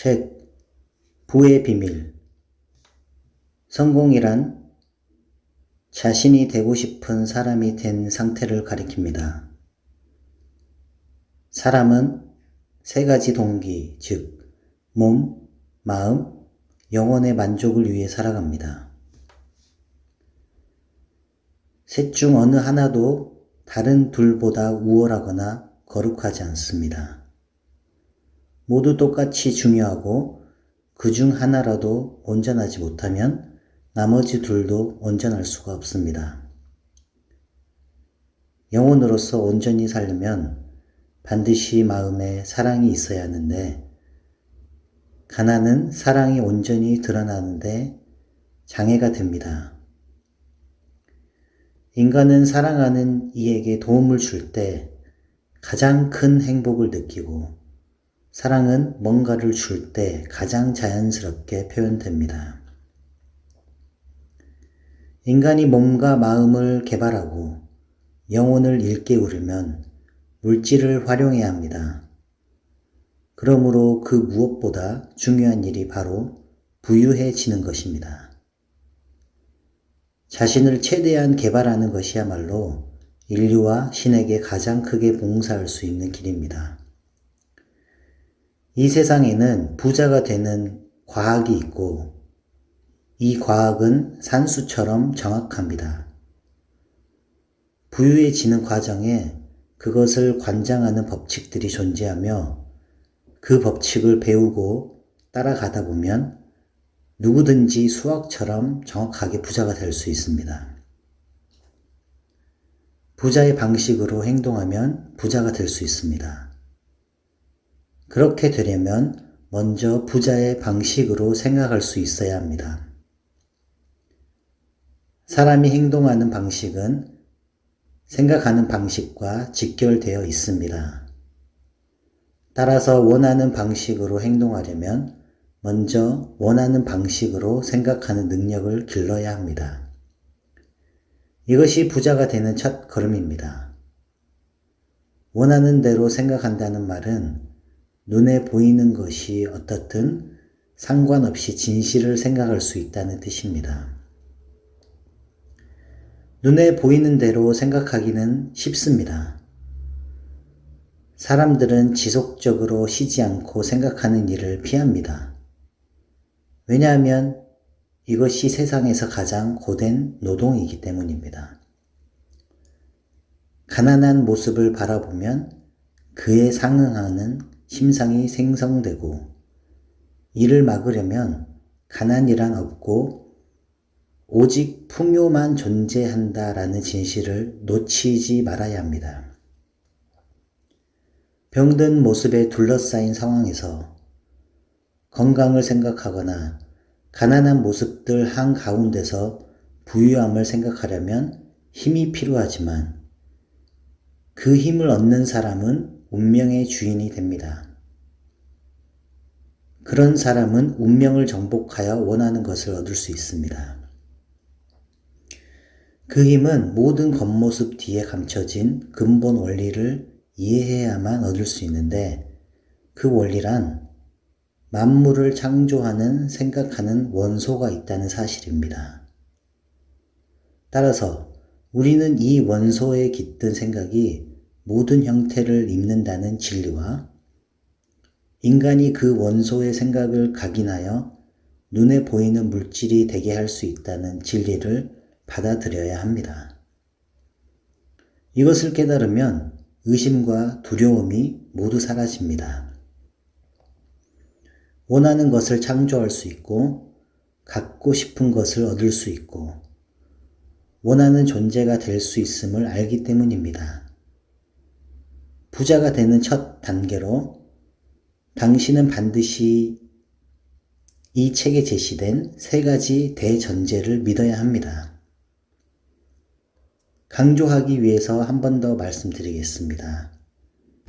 책 부의 비밀. 성공이란 자신이 되고 싶은 사람이 된 상태를 가리킵니다. 사람은 세 가지 동기, 즉 몸, 마음, 영혼의 만족을 위해 살아갑니다. 셋 중 어느 하나도 다른 둘보다 우월하거나 거룩하지 않습니다. 모두 똑같이 중요하고 그 중 하나라도 온전하지 못하면 나머지 둘도 온전할 수가 없습니다. 영혼으로서 온전히 살려면 반드시 마음에 사랑이 있어야 하는데, 가난은 사랑이 온전히 드러나는데 장애가 됩니다. 인간은 사랑하는 이에게 도움을 줄 때 가장 큰 행복을 느끼고, 사랑은 뭔가를 줄 때 가장 자연스럽게 표현됩니다. 인간이 몸과 마음을 개발하고 영혼을 일깨우려면 물질을 활용해야 합니다. 그러므로 그 무엇보다 중요한 일이 바로 부유해지는 것입니다. 자신을 최대한 개발하는 것이야말로 인류와 신에게 가장 크게 봉사할 수 있는 길입니다. 이 세상에는 부자가 되는 과학이 있고, 이 과학은 산수처럼 정확합니다. 부유해지는 과정에 그것을 관장하는 법칙들이 존재하며, 그 법칙을 배우고 따라가다 보면 누구든지 수학처럼 정확하게 부자가 될 수 있습니다. 부자의 방식으로 행동하면 부자가 될 수 있습니다. 그렇게 되려면 먼저 부자의 방식으로 생각할 수 있어야 합니다. 사람이 행동하는 방식은 생각하는 방식과 직결되어 있습니다. 따라서 원하는 방식으로 행동하려면 먼저 원하는 방식으로 생각하는 능력을 길러야 합니다. 이것이 부자가 되는 첫 걸음입니다. 원하는 대로 생각한다는 말은 눈에 보이는 것이 어떻든 상관없이 진실을 생각할 수 있다는 뜻입니다. 눈에 보이는 대로 생각하기는 쉽습니다. 사람들은 지속적으로 쉬지 않고 생각하는 일을 피합니다. 왜냐하면 이것이 세상에서 가장 고된 노동이기 때문입니다. 가난한 모습을 바라보면 그에 상응하는 심상이 생성되고, 이를 막으려면 가난이란 없고 오직 풍요만 존재한다라는 진실을 놓치지 말아야 합니다. 병든 모습에 둘러싸인 상황에서 건강을 생각하거나 가난한 모습들 한가운데서 부유함을 생각하려면 힘이 필요하지만, 그 힘을 얻는 사람은 운명의 주인이 됩니다. 그런 사람은 운명을 정복하여 원하는 것을 얻을 수 있습니다. 그 힘은 모든 겉모습 뒤에 감춰진 근본 원리를 이해해야만 얻을 수 있는데, 그 원리란 만물을 창조하는 생각하는 원소가 있다는 사실입니다. 따라서 우리는 이 원소에 깃든 생각이 모든 형태를 입는다는 진리와, 인간이 그 원소의 생각을 각인하여 눈에 보이는 물질이 되게 할 수 있다는 진리를 받아들여야 합니다. 이것을 깨달으면 의심과 두려움이 모두 사라집니다. 원하는 것을 창조할 수 있고, 갖고 싶은 것을 얻을 수 있고, 원하는 존재가 될 수 있음을 알기 때문입니다. 부자가 되는 첫 단계로 당신은 반드시 이 책에 제시된 세 가지 대전제를 믿어야 합니다. 강조하기 위해서 한 번 더 말씀드리겠습니다.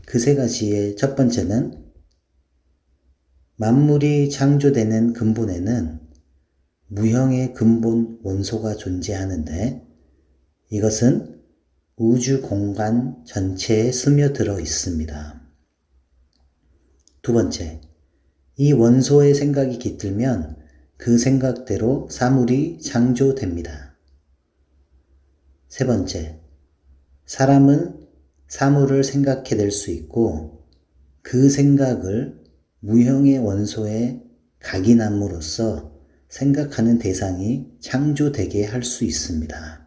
그 세 가지의 첫 번째는, 만물이 창조되는 근본에는 무형의 근본 원소가 존재하는데, 이것은 우주 공간 전체에 스며들어 있습니다. 두 번째, 이 원소의 생각이 깃들면 그 생각대로 사물이 창조됩니다. 세 번째, 사람은 사물을 생각해낼 수 있고 그 생각을 무형의 원소에 각인함으로써 생각하는 대상이 창조되게 할 수 있습니다.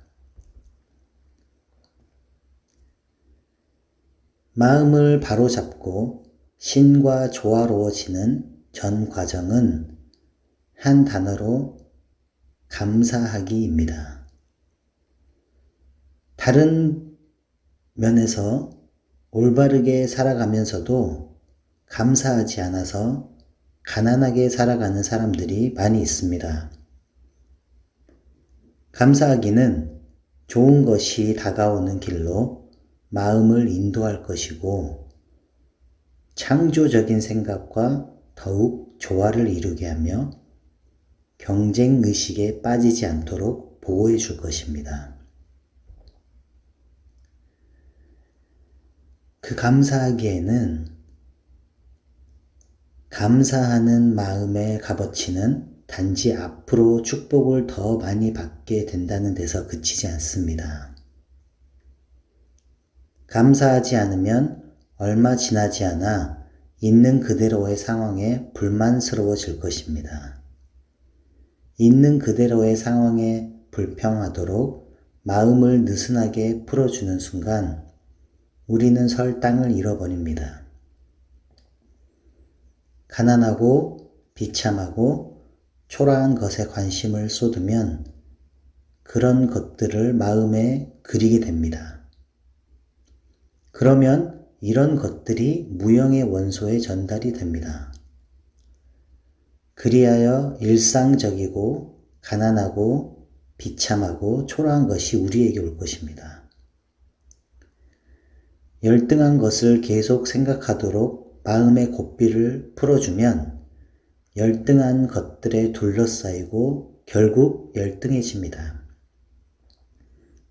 마음을 바로잡고 신과 조화로워지는 전 과정은 한 단어로 감사하기입니다. 다른 면에서 올바르게 살아가면서도 감사하지 않아서 가난하게 살아가는 사람들이 많이 있습니다. 감사하기는 좋은 것이 다가오는 길로 마음을 인도할 것이고 창조적인 생각과 더욱 조화를 이루게 하며 경쟁의식에 빠지지 않도록 보호해 줄 것입니다. 그 감사하기에는 감사하는 마음의 값어치는 단지 앞으로 축복을 더 많이 받게 된다는 데서 그치지 않습니다. 감사하지 않으면 얼마 지나지 않아 있는 그대로의 상황에 불만스러워질 것입니다. 있는 그대로의 상황에 불평하도록 마음을 느슨하게 풀어주는 순간 우리는 설당을 잃어버립니다. 가난하고 비참하고 초라한 것에 관심을 쏟으면 그런 것들을 마음에 그리게 됩니다. 그러면 이런 것들이 무형의 원소에 전달이 됩니다. 그리하여 일상적이고 가난하고 비참하고 초라한 것이 우리에게 올 것입니다. 열등한 것을 계속 생각하도록 마음의 고삐를 풀어주면 열등한 것들에 둘러싸이고 결국 열등해집니다.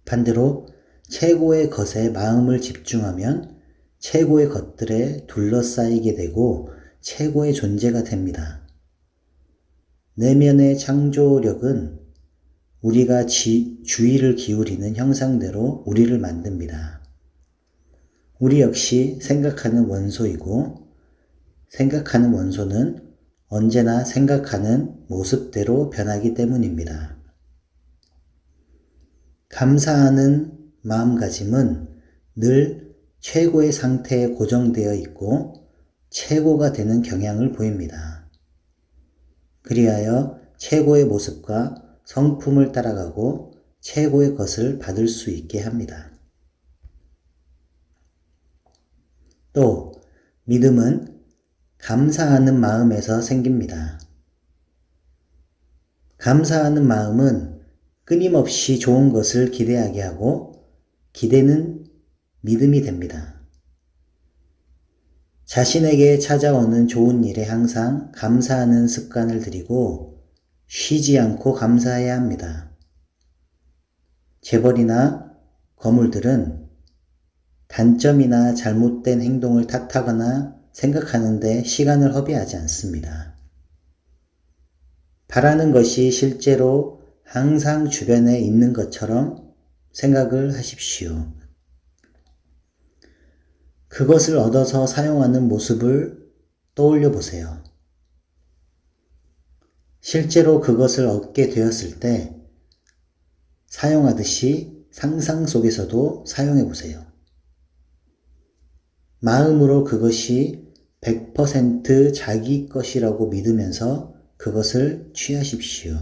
반대로 최고의 것에 마음을 집중하면 최고의 것들에 둘러싸이게 되고 최고의 존재가 됩니다. 내면의 창조력은 우리가 주의를 기울이는 형상대로 우리를 만듭니다. 우리 역시 생각하는 원소이고 생각하는 원소는 언제나 생각하는 모습대로 변하기 때문입니다. 감사하는 마음가짐은 늘 최고의 상태에 고정되어 있고 최고가 되는 경향을 보입니다. 그리하여 최고의 모습과 성품을 따라가고 최고의 것을 받을 수 있게 합니다. 또 믿음은 감사하는 마음에서 생깁니다. 감사하는 마음은 끊임없이 좋은 것을 기대하게 하고 기대는 믿음이 됩니다. 자신에게 찾아오는 좋은 일에 항상 감사하는 습관을 들이고 쉬지 않고 감사해야 합니다. 재벌이나 거물들은 단점이나 잘못된 행동을 탓하거나 생각하는데 시간을 허비하지 않습니다. 바라는 것이 실제로 항상 주변에 있는 것처럼 생각을 하십시오. 그것을 얻어서 사용하는 모습을 떠올려 보세요. 실제로 그것을 얻게 되었을 때 사용하듯이 상상 속에서도 사용해 보세요. 마음으로 그것이 100% 자기 것이라고 믿으면서 그것을 취하십시오.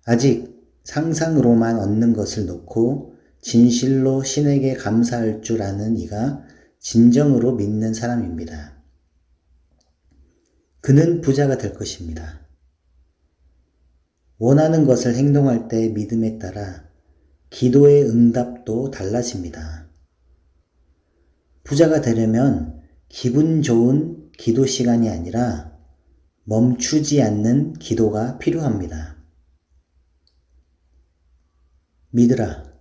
아직 상상으로만 얻는 것을 놓고 진실로 신에게 감사할 줄 아는 이가 진정으로 믿는 사람입니다. 그는 부자가 될 것입니다. 원하는 것을 행동할 때 믿음에 따라 기도의 응답도 달라집니다. 부자가 되려면 기분 좋은 기도 시간이 아니라 멈추지 않는 기도가 필요합니다. 믿으라.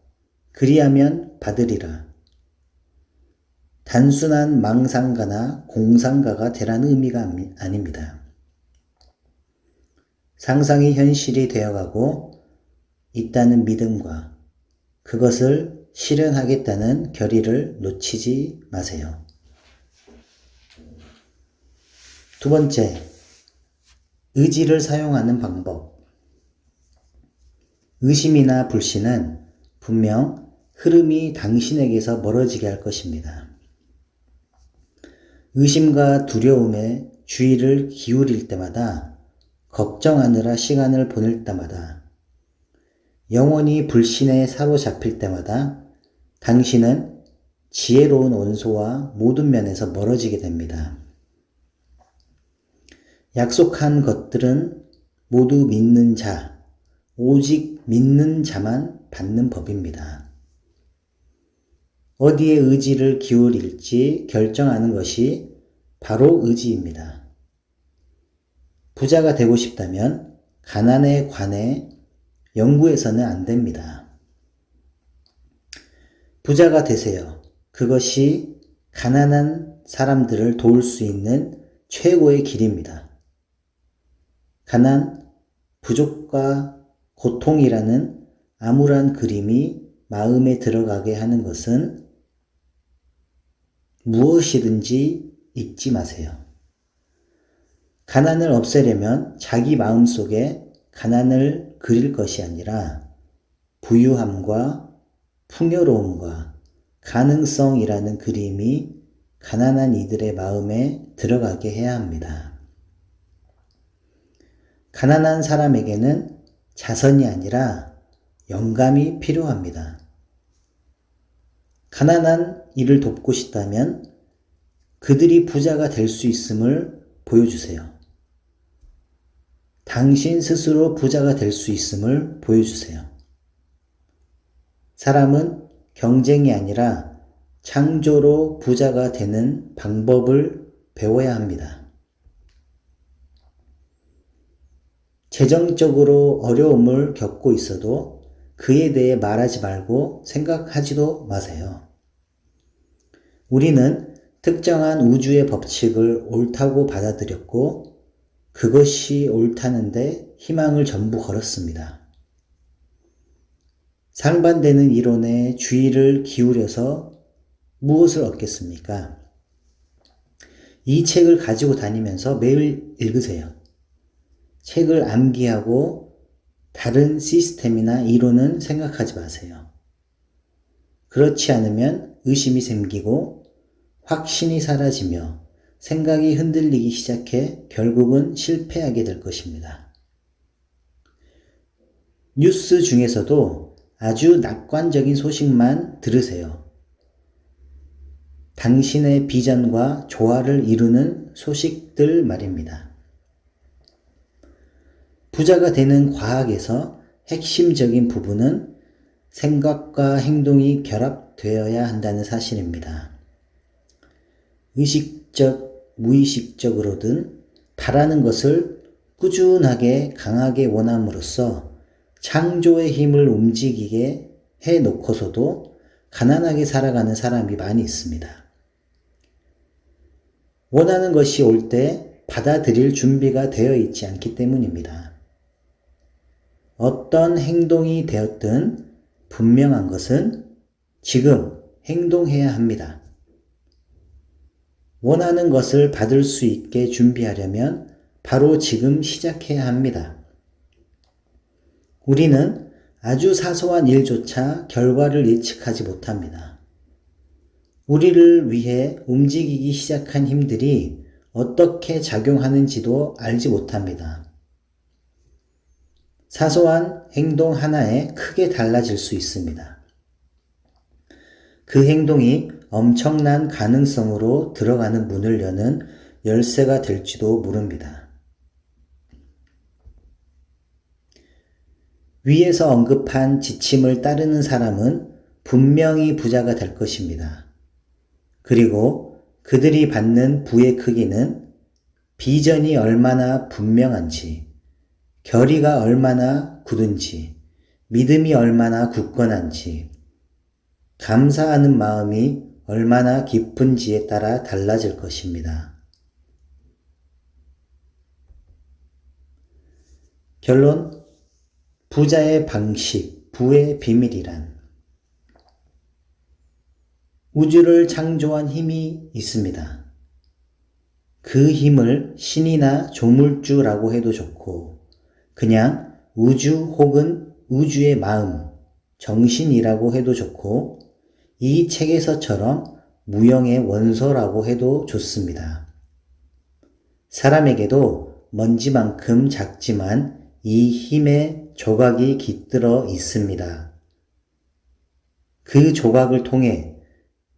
그리하면 받으리라. 단순한 망상가나 공상가가 되라는 의미가 아닙니다. 상상이 현실이 되어가고 있다는 믿음과 그것을 실현하겠다는 결의를 놓치지 마세요. 두 번째, 의지를 사용하는 방법. 의심이나 불신은 분명 흐름이 당신에게서 멀어지게 할 것입니다. 의심과 두려움에 주의를 기울일 때마다, 걱정하느라 시간을 보낼 때마다, 영원히 불신에 사로잡힐 때마다 당신은 지혜로운 원소와 모든 면에서 멀어지게 됩니다. 약속한 것들은 모두 믿는 자, 오직 믿는 자만 받는 법입니다. 어디에 의지를 기울일지 결정하는 것이 바로 의지입니다. 부자가 되고 싶다면 가난에 관해 연구해서는 안 됩니다. 부자가 되세요. 그것이 가난한 사람들을 도울 수 있는 최고의 길입니다. 가난, 부족과 고통이라는 암울한 그림이 마음에 들어가게 하는 것은 무엇이든지 잊지 마세요. 가난을 없애려면 자기 마음속에 가난을 그릴 것이 아니라 부유함과 풍요로움과 가능성이라는 그림이 가난한 이들의 마음에 들어가게 해야 합니다. 가난한 사람에게는 자선이 아니라 영감이 필요합니다. 가난한 이를 돕고 싶다면 그들이 부자가 될 수 있음을 보여주세요. 당신 스스로 부자가 될 수 있음을 보여주세요. 사람은 경쟁이 아니라 창조로 부자가 되는 방법을 배워야 합니다. 재정적으로 어려움을 겪고 있어도 그에 대해 말하지 말고 생각하지도 마세요. 우리는 특정한 우주의 법칙을 옳다고 받아들였고 그것이 옳다는데 희망을 전부 걸었습니다. 상반되는 이론에 주의를 기울여서 무엇을 얻겠습니까? 이 책을 가지고 다니면서 매일 읽으세요. 책을 암기하고 다른 시스템이나 이론은 생각하지 마세요. 그렇지 않으면 의심이 생기고 확신이 사라지며 생각이 흔들리기 시작해 결국은 실패하게 될 것입니다. 뉴스 중에서도 아주 낙관적인 소식만 들으세요. 당신의 비전과 조화를 이루는 소식들 말입니다. 부자가 되는 과학에서 핵심적인 부분은 생각과 행동이 결합되어야 한다는 사실입니다. 의식적, 무의식적으로든 바라는 것을 꾸준하게 강하게 원함으로써 창조의 힘을 움직이게 해놓고서도 가난하게 살아가는 사람이 많이 있습니다. 원하는 것이 올 때 받아들일 준비가 되어 있지 않기 때문입니다. 어떤 행동이 되었든 분명한 것은 지금 행동해야 합니다. 원하는 것을 받을 수 있게 준비하려면 바로 지금 시작해야 합니다. 우리는 아주 사소한 일조차 결과를 예측하지 못합니다. 우리를 위해 움직이기 시작한 힘들이 어떻게 작용하는지도 알지 못합니다. 사소한 행동 하나에 크게 달라질 수 있습니다. 그 행동이 엄청난 가능성으로 들어가는 문을 여는 열쇠가 될지도 모릅니다. 위에서 언급한 지침을 따르는 사람은 분명히 부자가 될 것입니다. 그리고 그들이 받는 부의 크기는 비전이 얼마나 분명한지, 결의가 얼마나 굳은지, 믿음이 얼마나 굳건한지, 감사하는 마음이 얼마나 깊은지에 따라 달라질 것입니다. 결론, 부자의 방식, 부의 비밀이란 우주를 창조한 힘이 있습니다. 그 힘을 신이나 조물주라고 해도 좋고 그냥 우주 혹은 우주의 마음, 정신이라고 해도 좋고 이 책에서처럼 무형의 원소라고 해도 좋습니다. 사람에게도 먼지만큼 작지만 이 힘의 조각이 깃들어 있습니다. 그 조각을 통해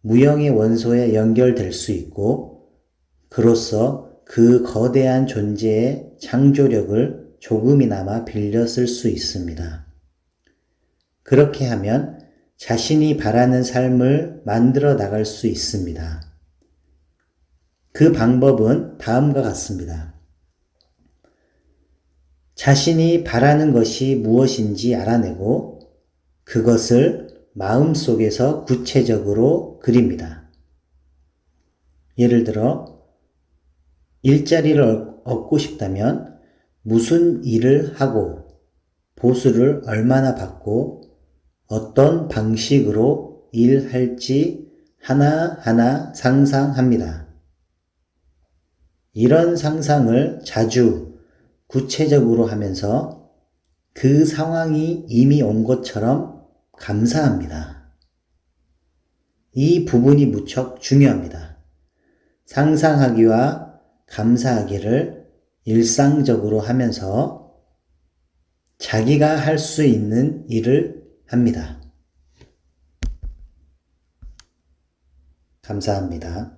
무형의 원소에 연결될 수 있고 그로써 그 거대한 존재의 창조력을 조금이나마 빌려 쓸 수 있습니다. 그렇게 하면 자신이 바라는 삶을 만들어 나갈 수 있습니다. 그 방법은 다음과 같습니다. 자신이 바라는 것이 무엇인지 알아내고 그것을 마음속에서 구체적으로 그립니다. 예를 들어 일자리를 얻고 싶다면 무슨 일을 하고 보수를 얼마나 받고 어떤 방식으로 일할지 하나하나 상상합니다. 이런 상상을 자주 구체적으로 하면서 그 상황이 이미 온 것처럼 감사합니다. 이 부분이 무척 중요합니다. 상상하기와 감사하기를 일상적으로 하면서 자기가 할 수 있는 일을 합니다. 감사합니다.